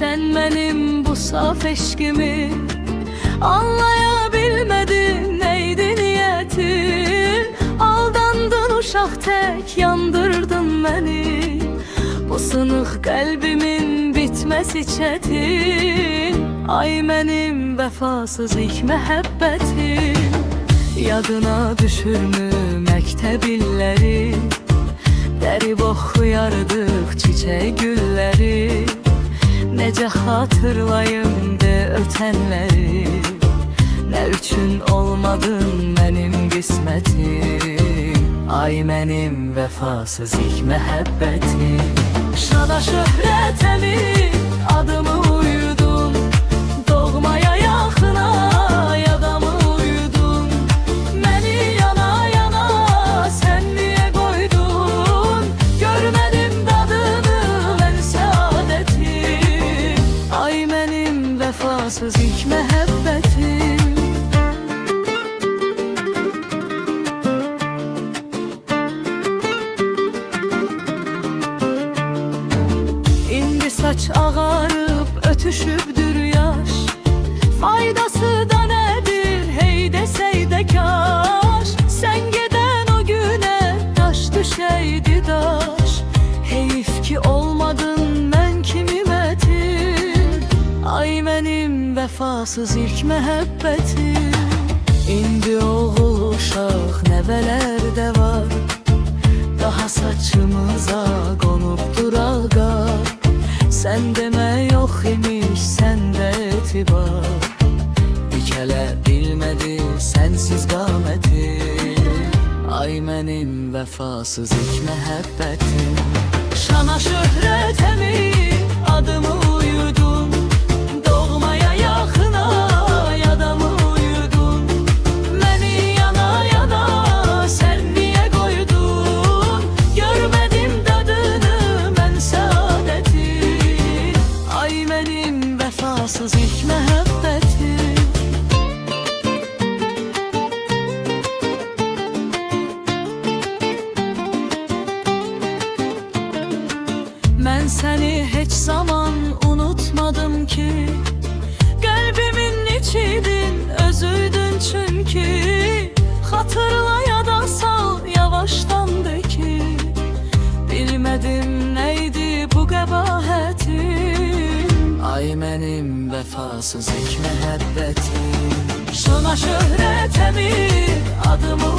Sen benim bu saf eşkimi anlayabilmedin, neydi niyetin? Aldandın uşaq tek, yandırdın beni. Bu sınıq qəlbimin bitməsi çətin. Ay mənim vəfasız ilk məhəbbətim. Yadına düşürmü məktəb illəri? Dərib oxuyardıq çiçək gülləri. Necə xatırlayım de ötənləri? Nə üçün olmadın mənim qismətim? Ay mənim vəfasız ilk məhəbbətim. Şana şöhrətə mi adımı uydun? Doğmaya yaxına yadamı uydun. Məni yana yana sən niyə qoydun? Görmədim dadını mən səadətin. Ay mənim vəfasız ilk məhəbbətim. Saç ağarıp ötüşübdür yaş. Faydası da nedir hey deseyde kaş. Sen geden o güne taş düşeydi daş. Heyif ki olmadın ben kimim etim. Ay benim vefasız ilk məhəbbətim. İndi oğul uşaq nəvələr də var. Daha saçımıza qonubdur ağqar. Sen deme yok imiş sende etibar. Dikələ bilmədi sensiz qamətim. Ay mənim vəfasız ilk məhəbbətim. Şana şöhrətə mi adımı uydun? Doğmaya yaxına yadamı uydun. Məni yana yana sən niyə qoydun? Görmədim dadını mən səadətin. Ay mənim vəfasız ilk məhəbbətim. Mən səni heç zaman unutmadım ki. Qəlbimin içidin, özüydün çünki. Xatırla yada sal, yavaşdan de ki. Bilmədim neydi bu qəbahətim. Ay mənim vəfasız ilk məhəbbətim. Şuna şöhrətə mi adımı